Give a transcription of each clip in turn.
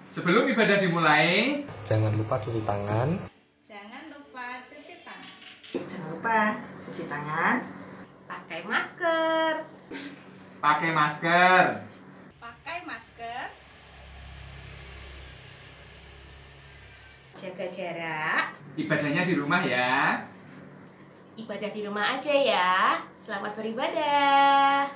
Sebelum ibadah dimulai, jangan lupa cuci tangan. Jangan lupa cuci tangan. Jangan lupa cuci tangan. Pakai masker. pakai masker. Pakai masker. Jaga jarak. Ibadahnya di rumah ya. Ibadah di rumah aja ya. Selamat beribadah.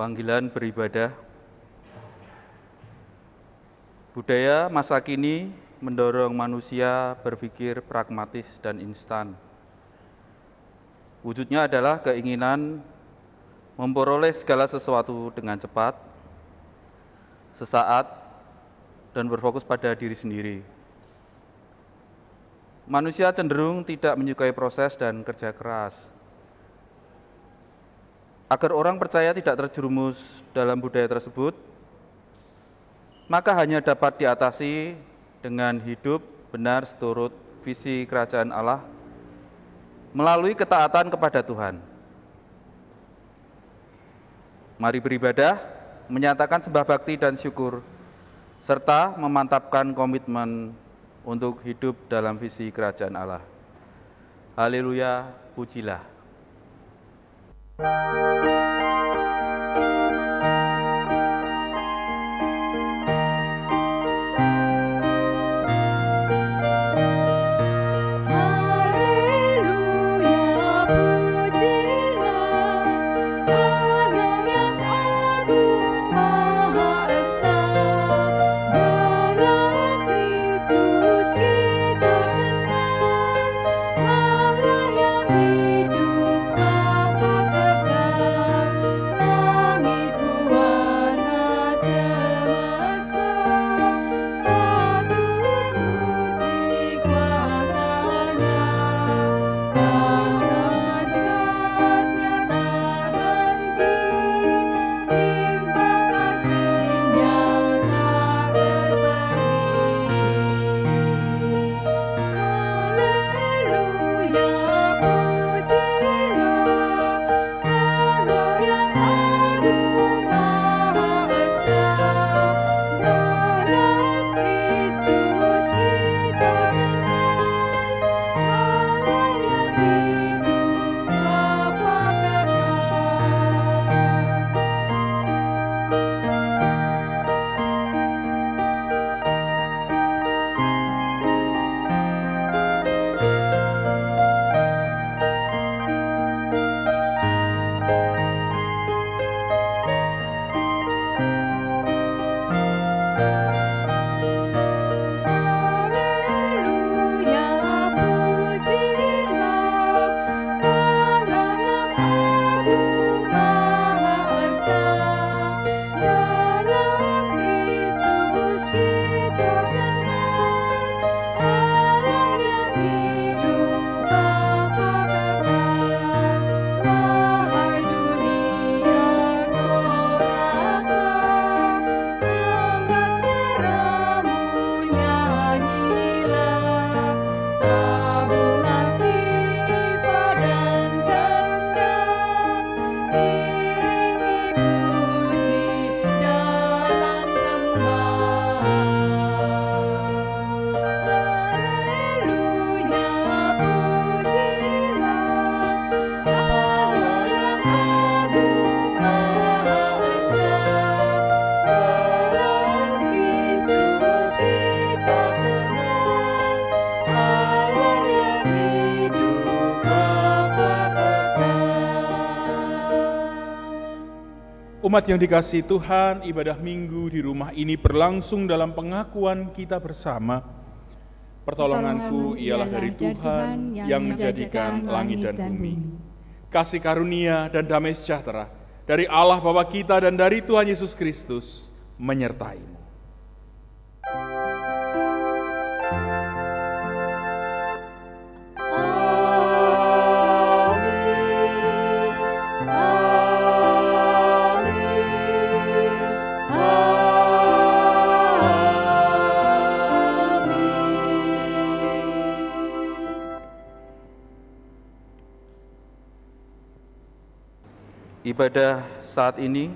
Panggilan beribadah. Budaya masa kini mendorong manusia berpikir pragmatis dan instan. Wujudnya adalah keinginan memperoleh segala sesuatu dengan cepat, sesaat, dan berfokus pada diri sendiri. Manusia cenderung tidak menyukai proses dan kerja keras. Agar orang percaya tidak terjerumus dalam budaya tersebut, maka hanya dapat diatasi dengan hidup benar seturut visi kerajaan Allah melalui ketaatan kepada Tuhan. Mari beribadah, menyatakan sembah bakti dan syukur, serta memantapkan komitmen untuk hidup dalam visi kerajaan Allah. Haleluya, pujilah. Umat yang dikasihi Tuhan, ibadah minggu di rumah ini berlangsung dalam pengakuan kita bersama. Pertolonganku ialah dari Tuhan yang menjadikan langit dan bumi. Kasih karunia dan damai sejahtera dari Allah Bapa kita dan dari Tuhan Yesus Kristus menyertai-mu. ibadah saat ini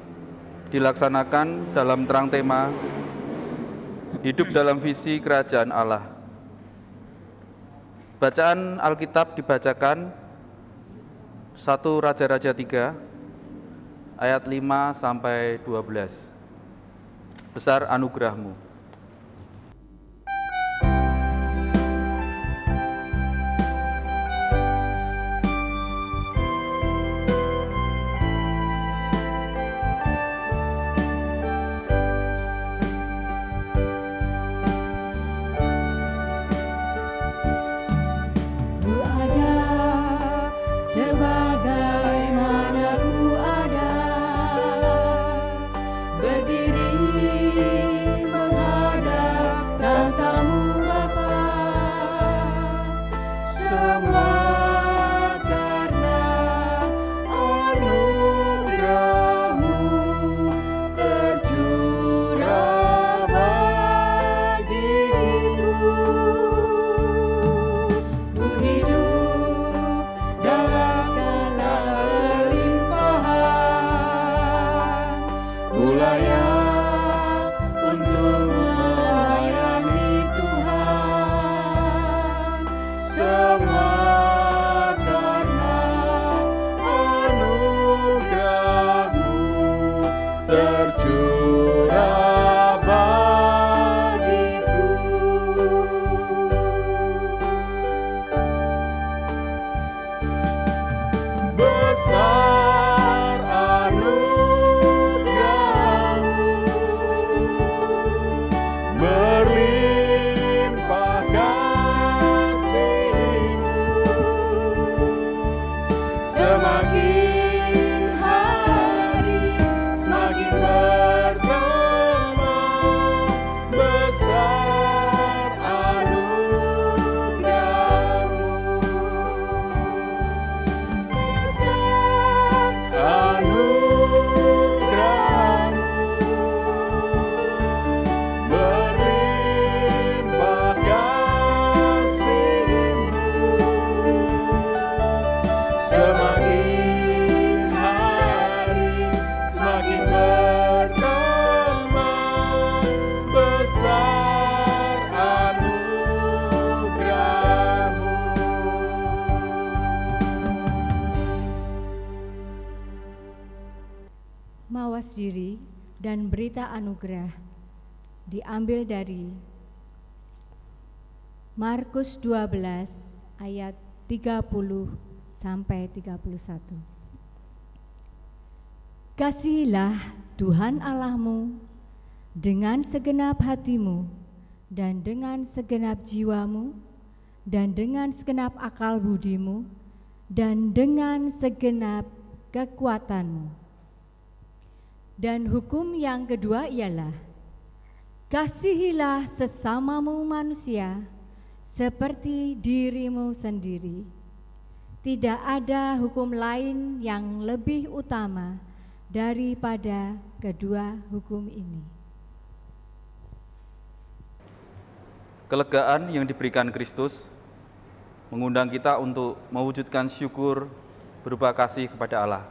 dilaksanakan dalam terang tema Hidup dalam Visi Kerajaan Allah. Bacaan Alkitab dibacakan 1 Raja-Raja 3 ayat 5 sampai 12. Besar anugerah-Mu. Mawas diri dan berita anugerah diambil dari Markus 12 ayat 30 sampai 31. Kasihilah Tuhan Allahmu dengan segenap hatimu dan dengan segenap jiwamu dan dengan segenap akal budimu dan dengan segenap kekuatanmu. Dan hukum yang kedua ialah, kasihilah sesamamu manusia seperti dirimu sendiri. Tidak ada hukum lain yang lebih utama daripada kedua hukum ini. Kelegaan yang diberikan Kristus mengundang kita untuk mewujudkan syukur berupa kasih kepada Allah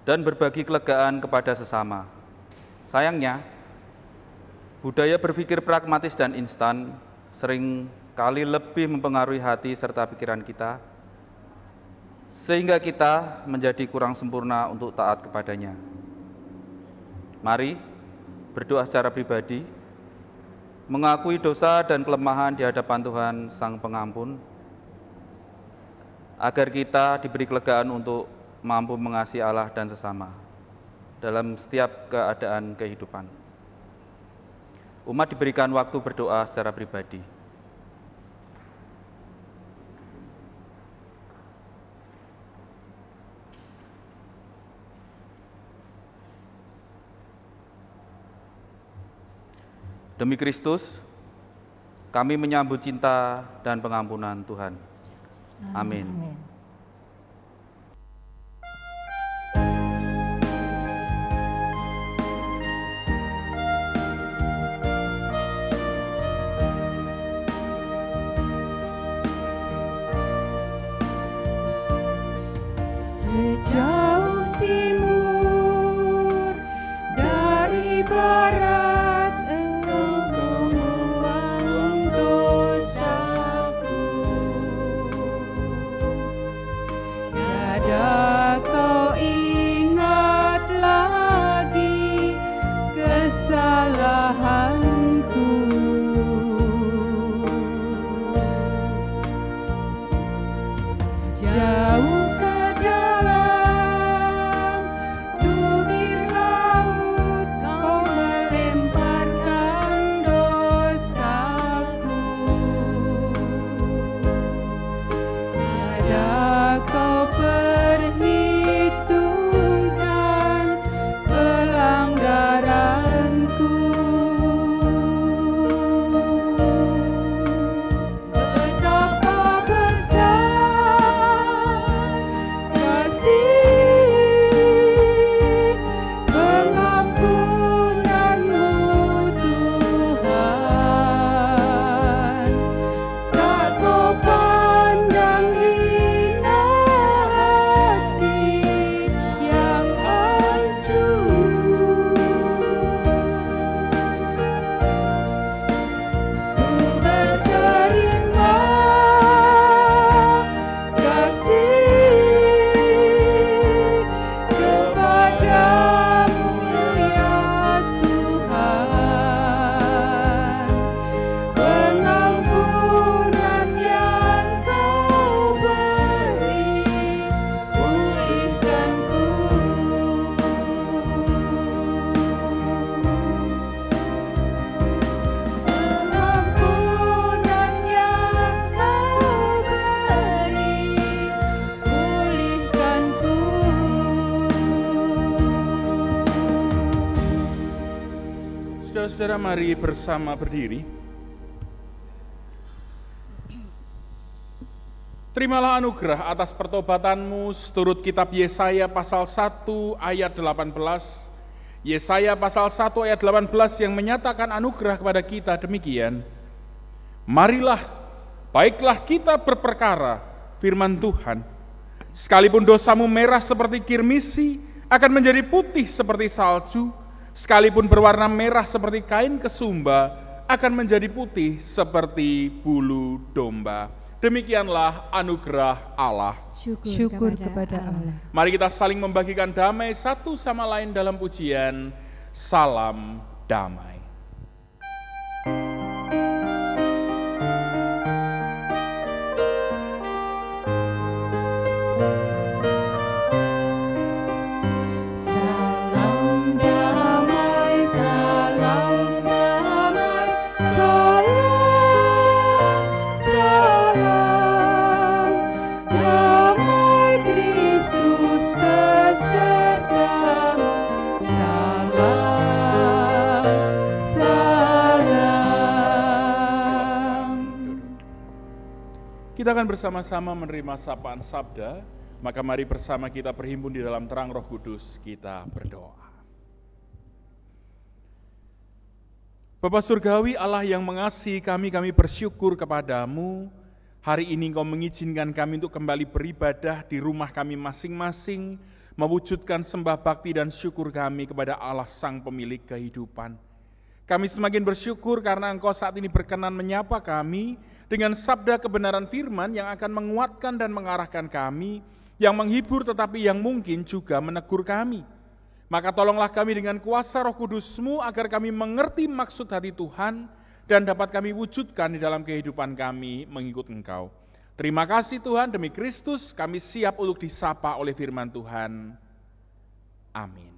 dan berbagi kelegaan kepada sesama. Sayangnya, budaya berpikir pragmatis dan instan sering kali lebih mempengaruhi hati serta pikiran kita, sehingga kita menjadi kurang sempurna untuk taat kepadanya. Mari berdoa secara pribadi, mengakui dosa dan kelemahan di hadapan Tuhan Sang Pengampun, agar kita diberi kelegaan untuk mampu mengasihi Allah dan sesama dalam setiap keadaan kehidupan. Umat diberikan waktu berdoa secara pribadi. Demi Kristus, kami menyambut cinta dan pengampunan Tuhan. Amin. Sejauh timur Saudara-saudara, mari bersama berdiri. Terimalah anugerah atas pertobatanmu seturut kitab Yesaya pasal 1 ayat 18. Yesaya pasal 1 ayat 18 yang menyatakan anugerah kepada kita demikian. Marilah, baiklah kita berperkara firman Tuhan. Sekalipun dosamu merah seperti kirmisi, akan menjadi putih seperti salju. Sekalipun berwarna merah seperti kain kesumba, akan menjadi putih seperti bulu domba. Demikianlah anugerah Allah. Syukur kepada Allah. Mari kita saling membagikan damai satu sama lain dalam pujian Salam Damai. Kita akan bersama-sama menerima sapaan sabda, maka mari bersama kita berhimpun di dalam terang Roh Kudus, kita berdoa. Bapa Surgawi, Allah yang mengasihi kami bersyukur kepadamu. Hari ini Engkau mengizinkan kami untuk kembali beribadah di rumah kami masing-masing, mewujudkan sembah bakti dan syukur kami kepada Allah Sang Pemilik kehidupan. Kami semakin bersyukur karena Engkau saat ini berkenan menyapa kami dengan sabda kebenaran firman yang akan menguatkan dan mengarahkan kami, yang menghibur tetapi yang mungkin juga menegur kami. Maka tolonglah kami dengan kuasa Roh Kudus-Mu agar kami mengerti maksud hati Tuhan dan dapat kami wujudkan di dalam kehidupan kami mengikut Engkau. Terima kasih Tuhan, demi Kristus kami siap untuk disapa oleh firman Tuhan. Amin.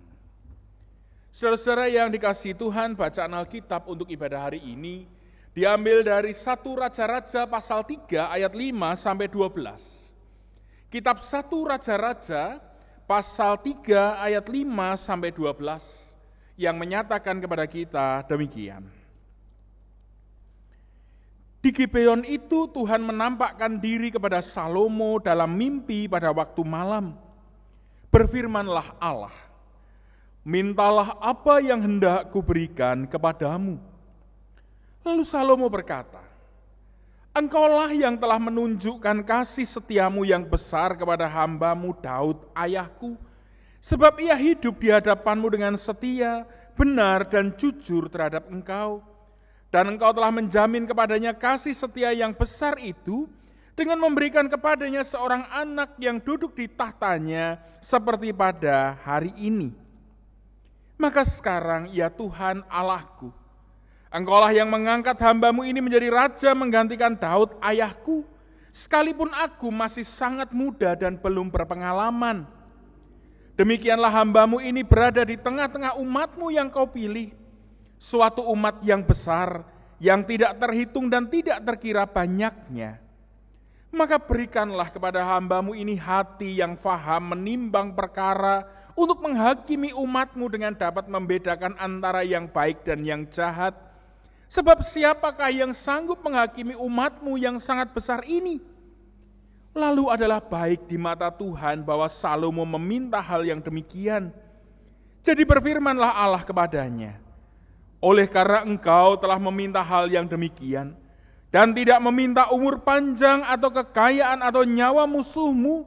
Saudara-saudara yang dikasihi Tuhan, bacaan Alkitab untuk ibadah hari ini diambil dari 1 Raja-Raja pasal 3 ayat 5 sampai 12. Kitab 1 Raja-Raja pasal 3 ayat 5 sampai 12 yang menyatakan kepada kita demikian. Di Gibeon itu Tuhan menampakkan diri kepada Salomo dalam mimpi pada waktu malam. Berfirmanlah Allah, mintalah apa yang hendak kuberikan kepadamu. Lalu Salomo berkata, Engkaulah yang telah menunjukkan kasih setiamu yang besar kepada hambamu Daud ayahku, sebab ia hidup di hadapanmu dengan setia, benar dan jujur terhadap engkau. Dan engkau telah menjamin kepadanya kasih setia yang besar itu, dengan memberikan kepadanya seorang anak yang duduk di tahtanya seperti pada hari ini. Maka sekarang ya Tuhan Allahku, Engkaulah yang mengangkat hambamu ini menjadi raja menggantikan Daud ayahku, sekalipun aku masih sangat muda dan belum berpengalaman. Demikianlah hambamu ini berada di tengah-tengah umatmu yang kau pilih, suatu umat yang besar, yang tidak terhitung dan tidak terkira banyaknya. Maka berikanlah kepada hambamu ini hati yang faham menimbang perkara, untuk menghakimi umatmu dengan dapat membedakan antara yang baik dan yang jahat. Sebab siapakah yang sanggup menghakimi umatmu yang sangat besar ini? Lalu adalah baik di mata Tuhan bahwa Salomo meminta hal yang demikian. Jadi berfirmanlah Allah kepadanya, oleh karena engkau telah meminta hal yang demikian, dan tidak meminta umur panjang atau kekayaan atau nyawa musuhmu,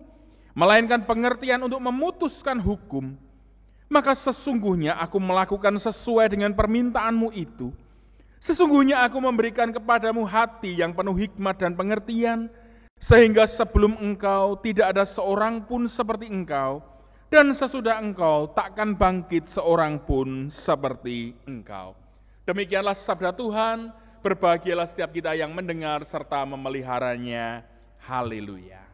melainkan pengertian untuk memutuskan hukum, maka sesungguhnya aku melakukan sesuai dengan permintaanmu itu. Sesungguhnya aku memberikan kepadamu hati yang penuh hikmat dan pengertian, sehingga sebelum engkau tidak ada seorang pun seperti engkau, dan sesudah engkau takkan bangkit seorang pun seperti engkau. Demikianlah sabda Tuhan, berbahagialah setiap kita yang mendengar serta memeliharanya. Haleluya.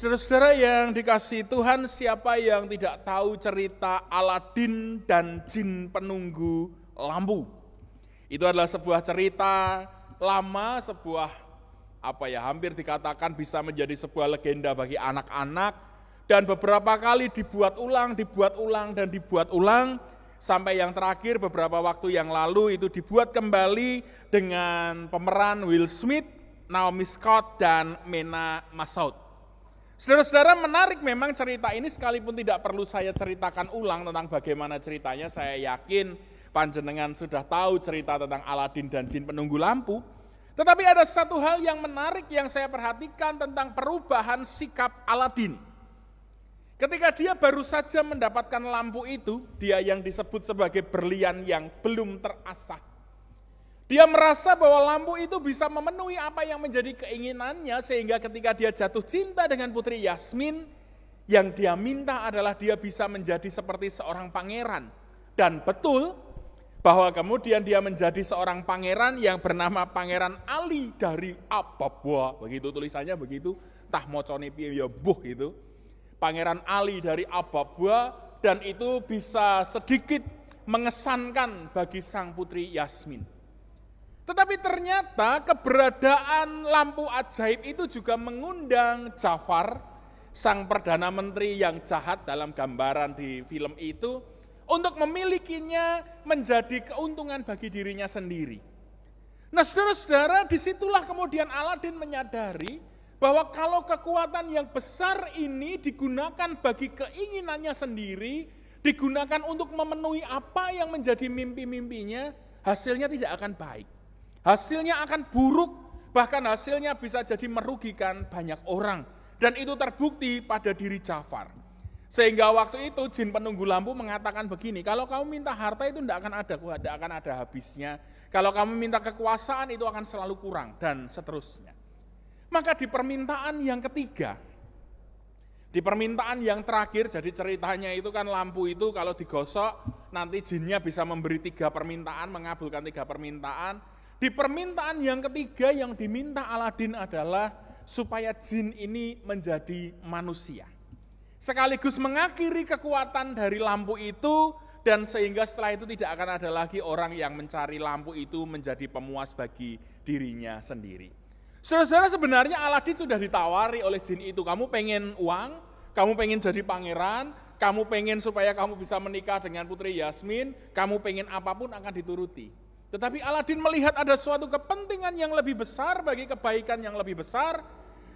Saudara-saudara saudara-saudara yang dikasihi Tuhan, siapa yang tidak tahu cerita Aladin dan Jin Penunggu Lampu? Itu adalah sebuah cerita lama, sebuah hampir dikatakan bisa menjadi sebuah legenda bagi anak-anak, dan beberapa kali dibuat ulang, sampai yang terakhir beberapa waktu yang lalu itu dibuat kembali dengan pemeran Will Smith, Naomi Scott, dan Mena Massoud. Saudara-saudara, menarik memang cerita ini, sekalipun tidak perlu saya ceritakan ulang tentang bagaimana ceritanya, saya yakin panjenengan sudah tahu cerita tentang Aladin dan Jin Penunggu Lampu. Tetapi ada satu hal yang menarik yang saya perhatikan tentang perubahan sikap Aladin. Ketika dia baru saja mendapatkan lampu itu, dia yang disebut sebagai berlian yang belum terasah. Dia merasa bahwa lampu itu bisa memenuhi apa yang menjadi keinginannya, sehingga ketika dia jatuh cinta dengan Putri Yasmin, yang dia minta adalah dia bisa menjadi seperti seorang pangeran. Dan betul bahwa kemudian dia menjadi seorang pangeran yang bernama Pangeran Ali dari Ababwa. Begitu tulisannya begitu, tah mocone piye ya mbuh itu. Pangeran Ali dari Ababwa, dan itu bisa sedikit mengesankan bagi sang Putri Yasmin. Tetapi ternyata keberadaan lampu ajaib itu juga mengundang Jafar, sang Perdana Menteri yang jahat dalam gambaran di film itu, untuk memilikinya menjadi keuntungan bagi dirinya sendiri. Nah, saudara-saudara, disitulah kemudian Aladin menyadari bahwa kalau kekuatan yang besar ini digunakan bagi keinginannya sendiri, digunakan untuk memenuhi apa yang menjadi mimpi-mimpinya, hasilnya tidak akan baik. Hasilnya akan buruk, bahkan hasilnya bisa jadi merugikan banyak orang. Dan itu terbukti pada diri Jafar. Sehingga waktu itu Jin Penunggu Lampu mengatakan begini, kalau kamu minta harta itu tidak akan ada habisnya. Kalau kamu minta kekuasaan itu akan selalu kurang, dan seterusnya. Maka di permintaan yang ketiga, di permintaan yang terakhir, jadi ceritanya itu kan lampu itu kalau digosok, nanti jinnya bisa memberi 3 permintaan, mengabulkan 3 permintaan. Di permintaan yang ketiga yang diminta Aladin adalah supaya jin ini menjadi manusia. Sekaligus mengakhiri kekuatan dari lampu itu, dan sehingga setelah itu tidak akan ada lagi orang yang mencari lampu itu menjadi pemuas bagi dirinya sendiri. Saudara-saudara, sebenarnya Aladin sudah ditawari oleh jin itu, kamu pengen uang, kamu pengen jadi pangeran, kamu pengen supaya kamu bisa menikah dengan Putri Yasmin, kamu pengen apapun akan dituruti. Tetapi Aladin melihat ada suatu kepentingan yang lebih besar bagi kebaikan yang lebih besar,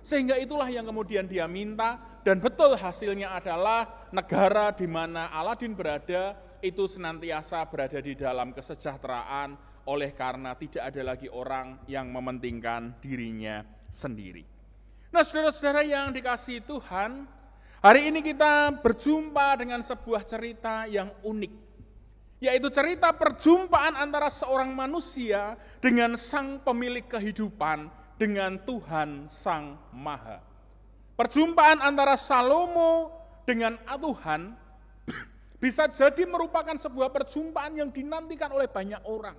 sehingga itulah yang kemudian dia minta, dan betul hasilnya adalah negara di mana Aladin berada itu senantiasa berada di dalam kesejahteraan oleh karena tidak ada lagi orang yang mementingkan dirinya sendiri. Nah, saudara-saudara yang dikasihi Tuhan, hari ini kita berjumpa dengan sebuah cerita yang unik, yaitu cerita perjumpaan antara seorang manusia dengan sang pemilik kehidupan, dengan Tuhan Sang Maha. Perjumpaan antara Salomo dengan Tuhan bisa jadi merupakan sebuah perjumpaan yang dinantikan oleh banyak orang.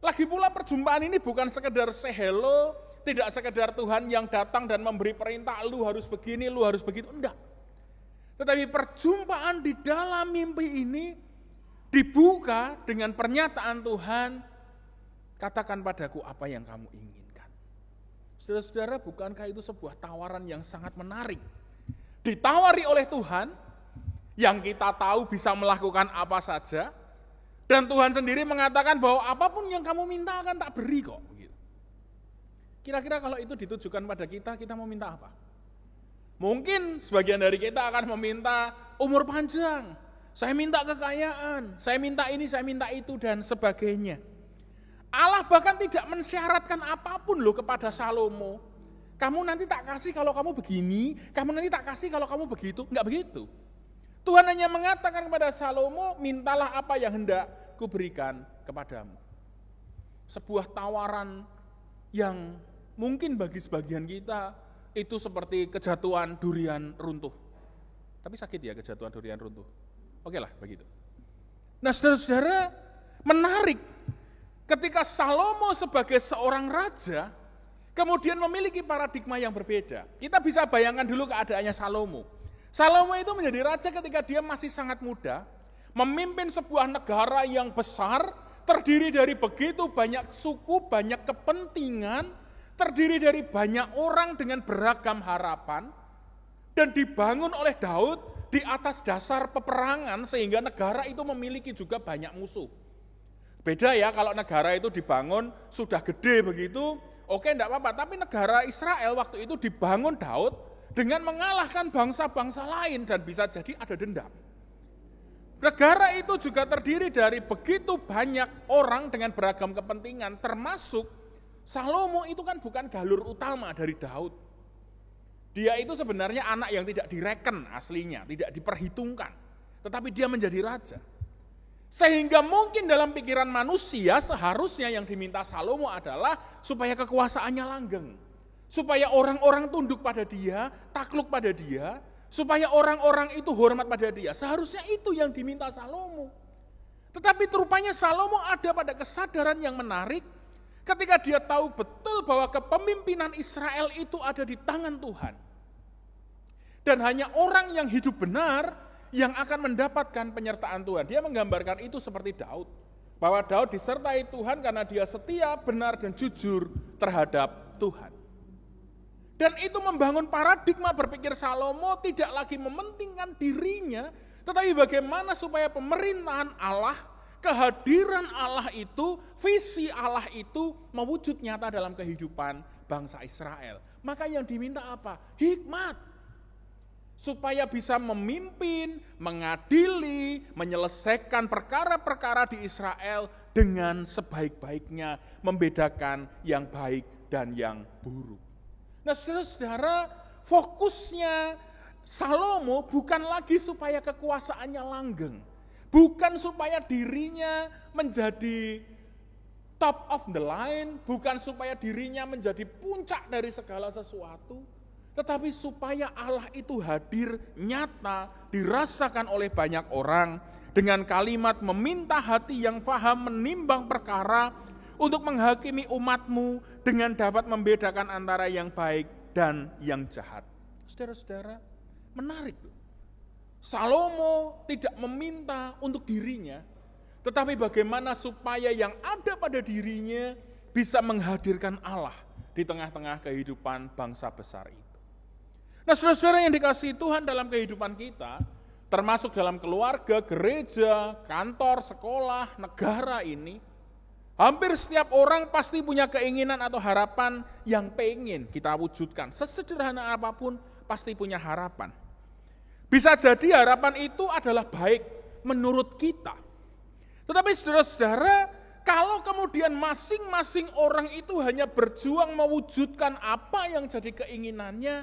Lagi pula perjumpaan ini bukan sekedar say hello, tidak sekedar Tuhan yang datang dan memberi perintah, lu harus begini, lu harus begitu, enggak. Tetapi perjumpaan di dalam mimpi ini dibuka dengan pernyataan Tuhan, katakan padaku apa yang kamu inginkan. Saudara-saudara, bukankah itu sebuah tawaran yang sangat menarik? Ditawari oleh Tuhan, yang kita tahu bisa melakukan apa saja, dan Tuhan sendiri mengatakan bahwa apapun yang kamu minta akan tak beri kok. Kira-kira kalau itu ditujukan pada kita, kita mau minta apa? Mungkin sebagian dari kita akan meminta umur panjang, saya minta kekayaan, saya minta ini, saya minta itu, dan sebagainya. Allah bahkan tidak mensyaratkan apapun loh kepada Salomo. Kamu nanti tak kasih kalau kamu begini, kamu nanti tak kasih kalau kamu begitu. Enggak begitu. Tuhan hanya mengatakan kepada Salomo, mintalah apa yang hendak kuberikan kepadamu. Sebuah tawaran yang mungkin bagi sebagian kita itu seperti kejatuhan durian runtuh. Tapi sakit ya kejatuhan durian runtuh. Oke lah, begitu. Nah, saudara-saudara, menarik ketika Salomo sebagai seorang raja kemudian memiliki paradigma yang berbeda. Kita bisa bayangkan dulu keadaannya Salomo. Salomo itu menjadi raja ketika dia masih sangat muda, memimpin sebuah negara yang besar, terdiri dari begitu banyak suku, banyak kepentingan, terdiri dari banyak orang dengan beragam harapan, dan dibangun oleh Daud di atas dasar peperangan sehingga negara itu memiliki juga banyak musuh. Beda ya kalau negara itu dibangun sudah gede begitu, oke enggak apa-apa, tapi negara Israel waktu itu dibangun Daud dengan mengalahkan bangsa-bangsa lain dan bisa jadi ada dendam. Negara itu juga terdiri dari begitu banyak orang dengan beragam kepentingan, termasuk Salomo itu kan bukan galur utama dari Daud. Dia itu sebenarnya anak yang tidak direken aslinya, tidak diperhitungkan. Tetapi dia menjadi raja. Sehingga mungkin dalam pikiran manusia seharusnya yang diminta Salomo adalah supaya kekuasaannya langgeng. Supaya orang-orang tunduk pada dia, takluk pada dia, supaya orang-orang itu hormat pada dia. Seharusnya itu yang diminta Salomo. Tetapi rupanya Salomo ada pada kesadaran yang menarik ketika dia tahu betul bahwa kepemimpinan Israel itu ada di tangan Tuhan. Dan hanya orang yang hidup benar yang akan mendapatkan penyertaan Tuhan. Dia menggambarkan itu seperti Daud. Bahwa Daud disertai Tuhan karena dia setia, benar, dan jujur terhadap Tuhan. Dan itu membangun paradigma berpikir Salomo tidak lagi mementingkan dirinya, tetapi bagaimana supaya pemerintahan Allah, kehadiran Allah itu, visi Allah itu mewujud nyata dalam kehidupan bangsa Israel. Maka yang diminta apa? Hikmat. Supaya bisa memimpin, mengadili, menyelesaikan perkara-perkara di Israel dengan sebaik-baiknya, membedakan yang baik dan yang buruk. Nah, saudara-saudara, fokusnya Salomo bukan lagi supaya kekuasaannya langgeng, bukan supaya dirinya menjadi top of the line, bukan supaya dirinya menjadi puncak dari segala sesuatu, tetapi supaya Allah itu hadir nyata, dirasakan oleh banyak orang dengan kalimat meminta hati yang faham menimbang perkara untuk menghakimi umatmu dengan dapat membedakan antara yang baik dan yang jahat. Saudara-saudara, menarik. Salomo tidak meminta untuk dirinya, tetapi bagaimana supaya yang ada pada dirinya bisa menghadirkan Allah di tengah-tengah kehidupan bangsa besar itu. Nah, saudara-saudara yang dikasihi Tuhan dalam kehidupan kita, termasuk dalam keluarga, gereja, kantor, sekolah, negara ini, hampir setiap orang pasti punya keinginan atau harapan yang pengen kita wujudkan. Sesederhana apapun pasti punya harapan. Bisa jadi harapan itu adalah baik menurut kita. Tetapi saudara-saudara, kalau kemudian masing-masing orang itu hanya berjuang mewujudkan apa yang jadi keinginannya,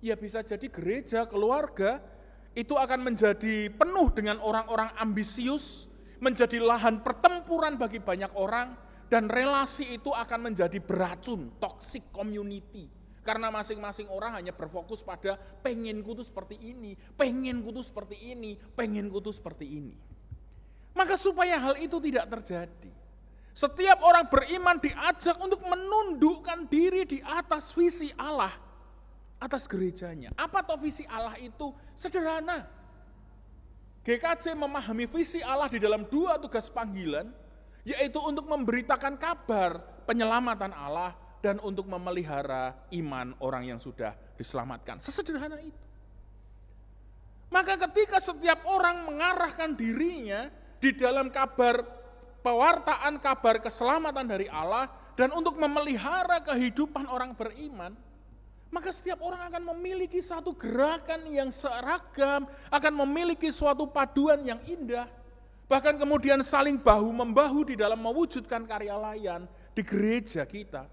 ya bisa jadi gereja, keluarga, itu akan menjadi penuh dengan orang-orang ambisius, menjadi lahan pertempuran bagi banyak orang, dan relasi itu akan menjadi beracun, toxic community. Karena masing-masing orang hanya berfokus pada pengenku tuh seperti ini, pengenku tuh seperti ini, pengenku tuh seperti ini. Maka supaya hal itu tidak terjadi, setiap orang beriman diajak untuk menundukkan diri di atas visi Allah, atas gerejanya. Apa toh visi Allah itu? Sederhana. GKJ memahami visi Allah di dalam 2 tugas panggilan, yaitu untuk memberitakan kabar penyelamatan Allah dan untuk memelihara iman orang yang sudah diselamatkan. Sesederhana itu. Maka ketika setiap orang mengarahkan dirinya di dalam kabar pewartaan kabar keselamatan dari Allah dan untuk memelihara kehidupan orang beriman, maka setiap orang akan memiliki satu gerakan yang seragam, akan memiliki suatu paduan yang indah, bahkan kemudian saling bahu-membahu di dalam mewujudkan karya layan di gereja kita.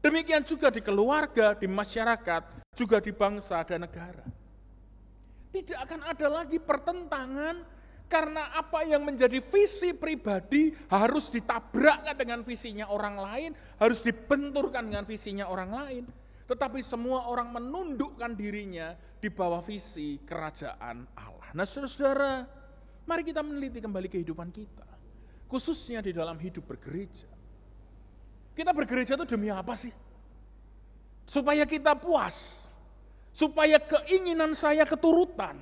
Demikian juga di keluarga, di masyarakat, juga di bangsa dan negara. Tidak akan ada lagi pertentangan karena apa yang menjadi visi pribadi harus ditabrakkan dengan visinya orang lain, harus dibenturkan dengan visinya orang lain. Tetapi semua orang menundukkan dirinya di bawah visi kerajaan Allah. Nah, saudara-saudara, mari kita meneliti kembali kehidupan kita, khususnya di dalam hidup bergereja. Kita bergereja itu demi apa sih? supaya kita puas, supaya keinginan saya keturutan,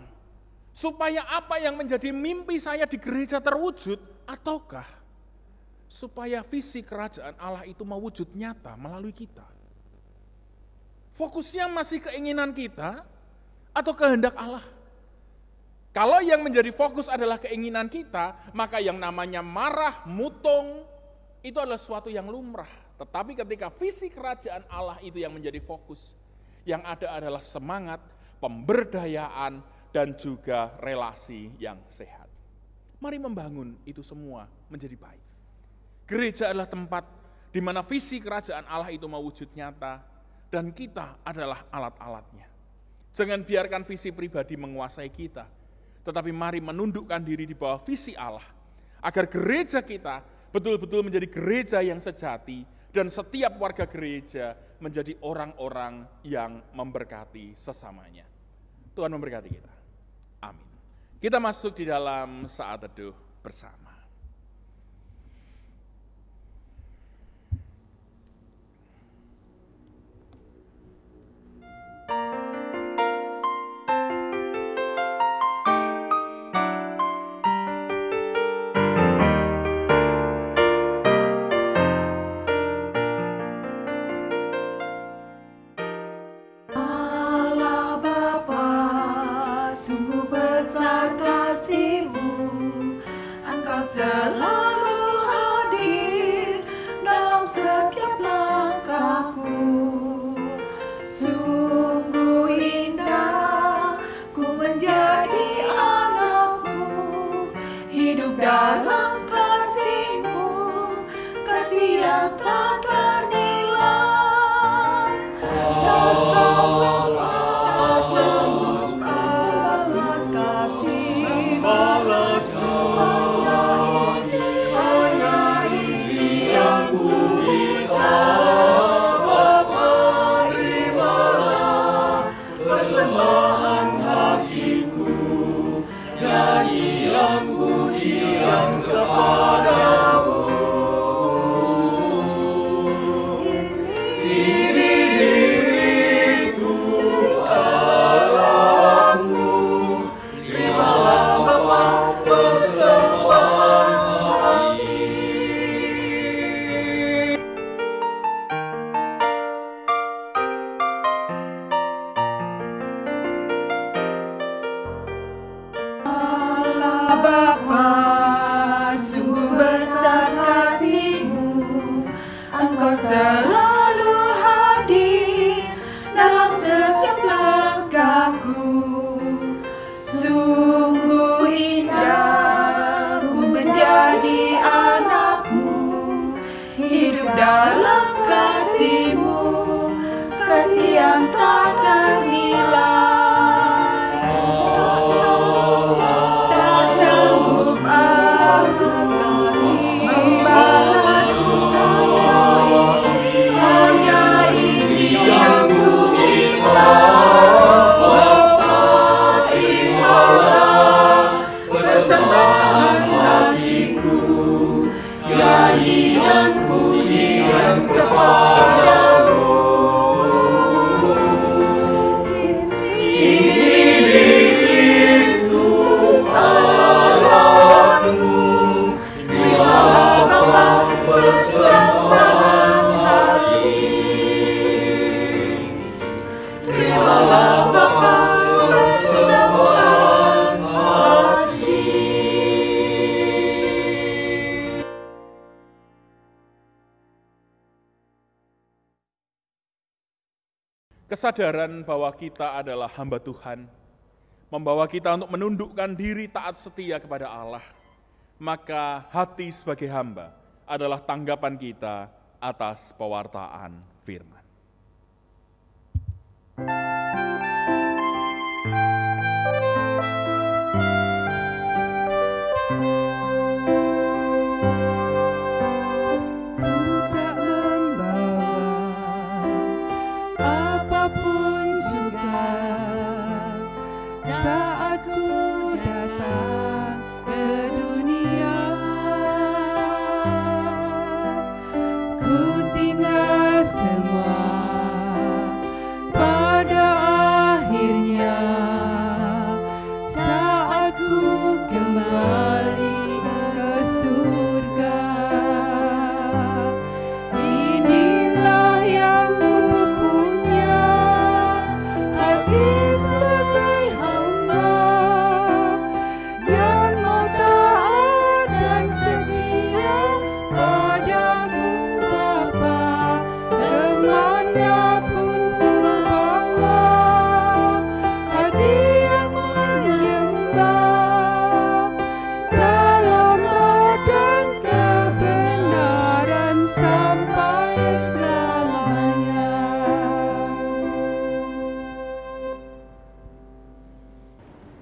supaya apa yang menjadi mimpi saya di gereja terwujud, ataukah supaya visi kerajaan Allah itu mewujud nyata melalui kita? Fokusnya masih keinginan kita atau kehendak Allah? Kalau yang menjadi fokus adalah keinginan kita, maka yang namanya marah, mutung, itu adalah sesuatu yang lumrah. Tetapi ketika visi kerajaan Allah itu yang menjadi fokus, yang ada adalah semangat, pemberdayaan, dan juga relasi yang sehat. Mari membangun itu semua menjadi baik. Gereja adalah tempat di mana visi kerajaan Allah itu mewujud nyata, dan kita adalah alat-alatnya. Jangan biarkan visi pribadi menguasai kita, tetapi mari menundukkan diri di bawah visi Allah, agar gereja kita betul-betul menjadi gereja yang sejati, dan setiap warga gereja menjadi orang-orang yang memberkati sesamanya. Tuhan memberkati kita. Amin. Kita masuk di dalam saat teduh bersama. Selalu hadir dalam setiap langkahku. Sungguh indah ku menjadi anakmu, hidup dalam kasih-Mu, kasih yang tak ternilai. Tak sanggup balas kasih balasmu. Bapa, sungguh besar kasih-Mu, Engkau selalu hadir dalam setiap langkahku. Sungguh indah ku menjadi anak-Mu, hidup dalam kasih-Mu, kasih yang tak ternilai. Kesadaran bahwa kita adalah hamba Tuhan, membawa kita untuk menundukkan diri taat setia kepada Allah. Maka hati sebagai hamba adalah tanggapan kita atas pewartaan firman. Ku tinggal semua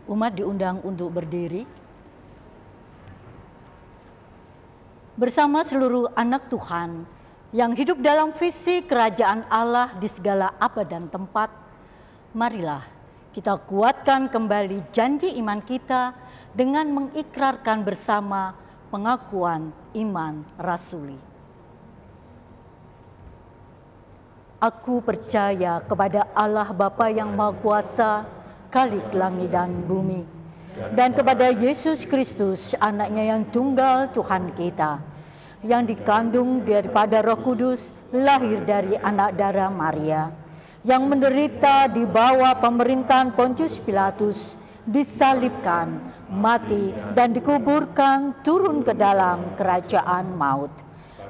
Umat diundang untuk berdiri. Bersama seluruh anak Tuhan yang hidup dalam visi kerajaan Allah di segala abad dan tempat, marilah kita kuatkan kembali janji iman kita dengan mengikrarkan bersama pengakuan iman rasuli. Aku percaya kepada Allah Bapa yang Maha Kuasa, Khalik langit dan bumi, dan kepada Yesus Kristus, anaknya yang tunggal Tuhan kita, yang dikandung daripada Roh Kudus, lahir dari anak darah Maria, yang menderita di bawah pemerintahan Pontius Pilatus, disalibkan, mati, dan dikuburkan, turun ke dalam kerajaan maut.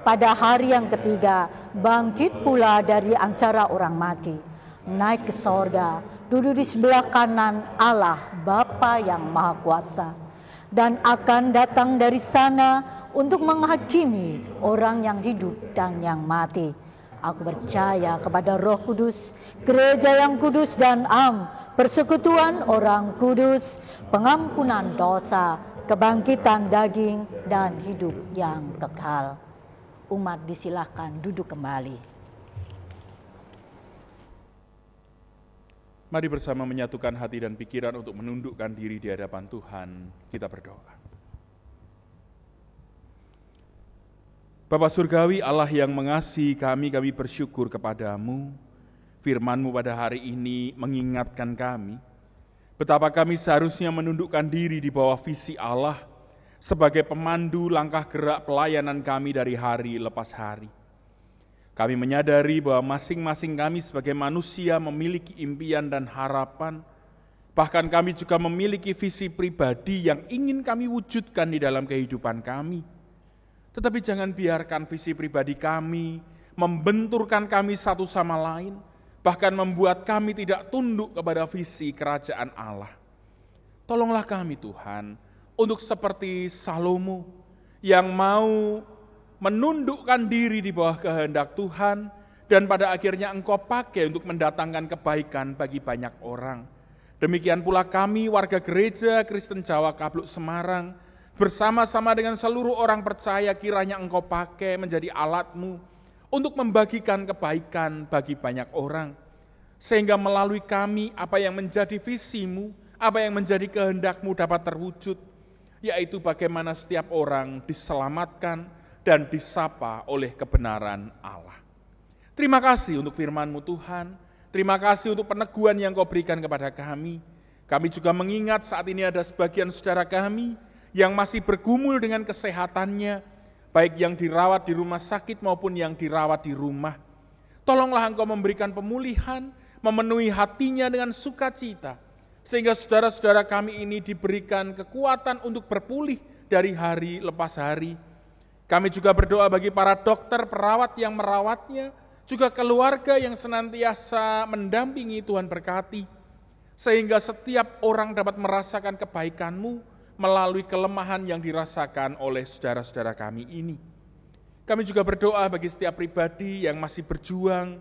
Pada hari yang ketiga, bangkit pula dari antara orang mati, naik ke sorga, duduk di sebelah kanan Allah Bapa yang Maha Kuasa, dan akan datang dari sana untuk menghakimi orang yang hidup dan yang mati. Aku percaya kepada Roh Kudus, gereja yang kudus dan am, persekutuan orang kudus, pengampunan dosa, kebangkitan daging, dan hidup yang kekal. Umat disilahkan duduk kembali. Mari bersama menyatukan hati dan pikiran untuk menundukkan diri di hadapan Tuhan. Kita berdoa. Bapa Surgawi, Allah yang mengasihi kami bersyukur kepadamu. Firman-Mu pada hari ini mengingatkan kami betapa kami seharusnya menundukkan diri di bawah visi Allah sebagai pemandu langkah gerak pelayanan kami dari hari lepas hari. Kami menyadari bahwa masing-masing kami sebagai manusia memiliki impian dan harapan, bahkan kami juga memiliki visi pribadi yang ingin kami wujudkan di dalam kehidupan kami. Tetapi jangan biarkan visi pribadi kami membenturkan kami satu sama lain, bahkan membuat kami tidak tunduk kepada visi kerajaan Allah. Tolonglah kami Tuhan, untuk seperti Salomo yang mau menundukkan diri di bawah kehendak Tuhan, dan pada akhirnya Engkau pakai untuk mendatangkan kebaikan bagi banyak orang. Demikian pula kami warga gereja Kristen Jawa Kabluk Semarang, bersama-sama dengan seluruh orang percaya kiranya Engkau pakai menjadi alat-Mu untuk membagikan kebaikan bagi banyak orang. Sehingga melalui kami apa yang menjadi visi-Mu, apa yang menjadi kehendak-Mu dapat terwujud, yaitu bagaimana setiap orang diselamatkan dan disapa oleh kebenaran Allah. Terima kasih untuk firman-Mu Tuhan, terima kasih untuk peneguhan yang Kau berikan kepada kami. Kami juga mengingat saat ini ada sebagian saudara kami yang masih bergumul dengan kesehatannya, baik yang dirawat di rumah sakit maupun yang dirawat di rumah. Tolonglah Engkau memberikan pemulihan, memenuhi hatinya dengan sukacita, sehingga saudara-saudara kami ini diberikan kekuatan untuk berpulih dari hari lepas hari. Kami juga berdoa bagi para dokter, perawat yang merawatnya, juga keluarga yang senantiasa mendampingi. Tuhan berkati, sehingga setiap orang dapat merasakan kebaikan-Mu melalui kelemahan yang dirasakan oleh saudara-saudara kami ini. Kami juga berdoa bagi setiap pribadi yang masih berjuang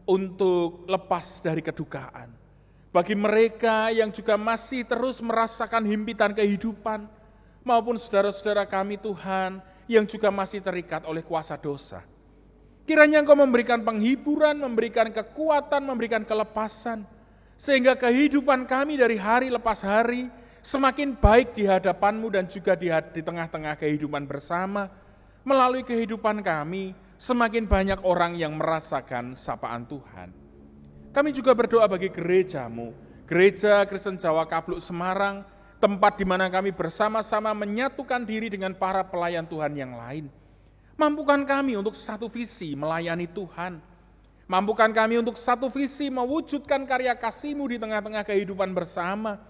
untuk lepas dari kedukaan. Bagi mereka yang juga masih terus merasakan himpitan kehidupan, maupun saudara-saudara kami Tuhan yang juga masih terikat oleh kuasa dosa. Kiranya Engkau memberikan penghiburan, memberikan kekuatan, memberikan kelepasan, sehingga kehidupan kami dari hari lepas hari semakin baik di hadapan-Mu dan juga di tengah-tengah kehidupan bersama. Melalui kehidupan kami, semakin banyak orang yang merasakan sapaan Tuhan. Kami juga berdoa bagi gereja-Mu, Gereja Kristen Jawa Kabluk Semarang, tempat di mana kami bersama-sama menyatukan diri dengan para pelayan Tuhan yang lain. Mampukan kami untuk satu visi melayani Tuhan. Mampukan kami untuk satu visi mewujudkan karya kasih-Mu di tengah-tengah kehidupan bersama.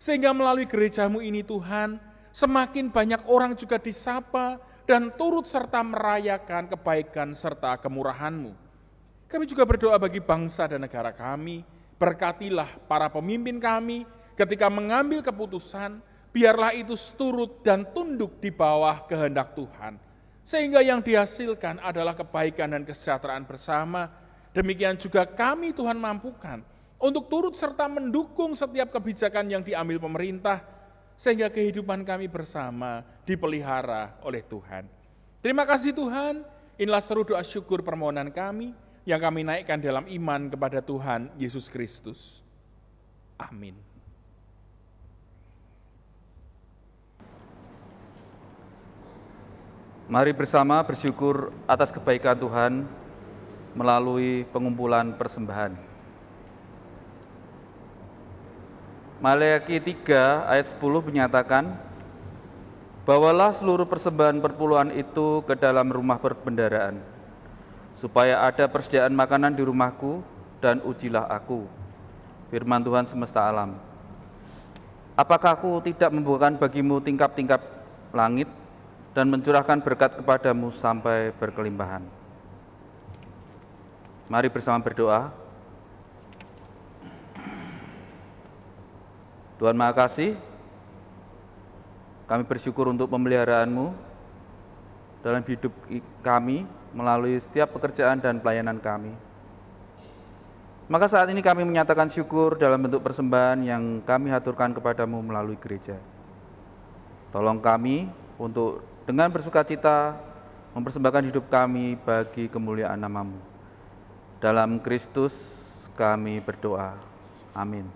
Sehingga melalui gereja-Mu ini Tuhan, semakin banyak orang juga disapa dan turut serta merayakan kebaikan serta kemurahan-Mu. Kami juga berdoa bagi bangsa dan negara kami. Berkatilah para pemimpin kami, ketika mengambil keputusan, biarlah itu turut dan tunduk di bawah kehendak Tuhan. Sehingga yang dihasilkan adalah kebaikan dan kesejahteraan bersama. Demikian juga kami Tuhan mampukan untuk turut serta mendukung setiap kebijakan yang diambil pemerintah, sehingga kehidupan kami bersama dipelihara oleh Tuhan. Terima kasih Tuhan, inilah seru doa syukur permohonan kami yang kami naikkan dalam iman kepada Tuhan Yesus Kristus. Amin. Mari bersama bersyukur atas kebaikan Tuhan melalui pengumpulan persembahan. Maleakhi 3 ayat 10 menyatakan, bawalah seluruh persembahan perpuluhan itu ke dalam rumah perbendaharaan, supaya ada persediaan makanan di rumahku, dan ujilah aku. Firman Tuhan semesta alam. Apakah aku tidak membukakan bagimu tingkap-tingkap langit, dan mencurahkan berkat kepadamu sampai berkelimpahan. Mari bersama berdoa. Tuhan Maha Kasih, kami bersyukur untuk pemeliharaanmu dalam hidup kami melalui setiap pekerjaan dan pelayanan kami. Maka saat ini kami menyatakan syukur dalam bentuk persembahan yang kami haturkan kepadamu melalui gereja. Tolong kami untuk dengan bersukacita mempersembahkan hidup kami bagi kemuliaan nama-Mu. Dalam Kristus kami berdoa. Amin.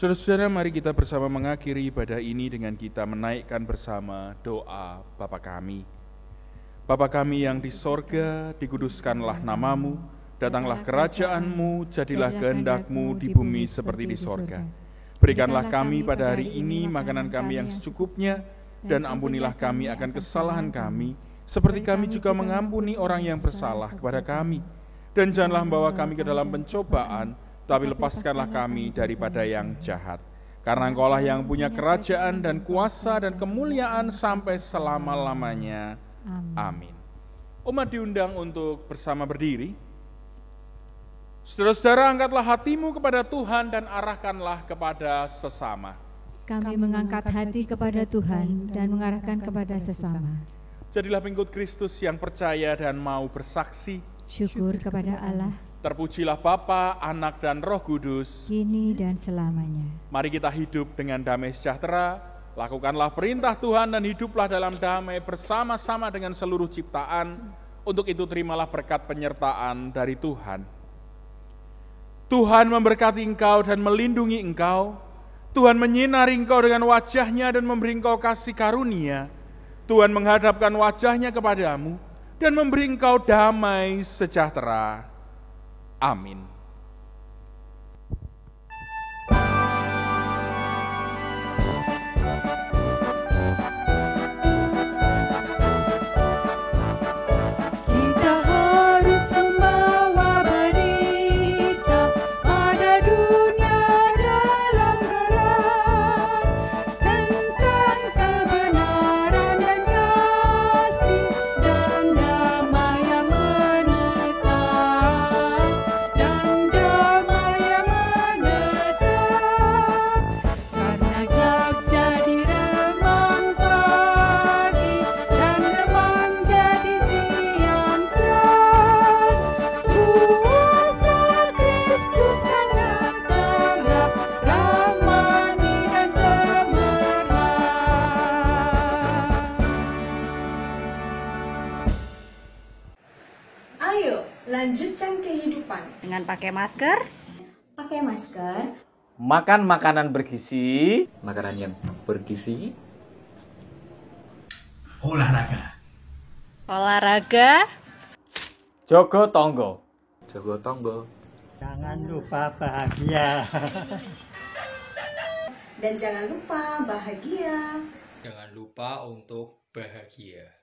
Saudara-saudara, mari kita bersama mengakhiri ibadah ini dengan kita menaikkan bersama doa Bapa kami. Bapa kami yang di sorga, dikuduskanlah namamu, datanglah kerajaanmu, jadilah kehendak-mu di bumi seperti di sorga. Berikanlah kami pada hari ini makanan kami yang secukupnya, dan ampunilah kami akan kesalahan kami, seperti kami juga mengampuni orang yang bersalah kepada kami. Dan janganlah membawa kami ke dalam pencobaan, tapi lepaskanlah kami daripada yang jahat. Karena Engkaulah yang punya kerajaan dan kuasa dan kemuliaan sampai selama-lamanya. Amin. Umat diundang untuk bersama berdiri. Saudara-saudara, angkatlah hatimu kepada Tuhan dan arahkanlah kepada sesama. Kami mengangkat hati kepada Tuhan dan mengarahkan kepada sesama. Jadilah pengikut Kristus yang percaya dan mau bersaksi. Syukur kepada Allah. Terpujilah Bapa, Anak, dan Roh Kudus, kini dan selamanya. Mari kita hidup dengan damai sejahtera, lakukanlah perintah Tuhan dan hiduplah dalam damai bersama-sama dengan seluruh ciptaan. Untuk itu terimalah berkat penyertaan dari Tuhan. Tuhan memberkati engkau dan melindungi engkau. Tuhan menyinari engkau dengan wajah-Nya dan memberi engkau kasih karunia. Tuhan menghadapkan wajah-Nya kepadamu dan memberi engkau damai sejahtera. Amin. Kita harus membawa berita pada dunia dalam gelap tentang kebenaran dan kasih dan damai yang menetap. Karena gelap jadi remang pagi dan remang jadi siang terang. Kuasa Kristus kan nyata, ramani dan cemerlang. Ayo, lanjutkan kehidupan. Dengan pakai masker. Pakai masker. Makan makanan bergizi. Makanan yang bergizi. Olahraga. Jogo tonggo. Jago tonggo. Jangan lupa bahagia. Dan jangan lupa bahagia. Jangan lupa untuk bahagia.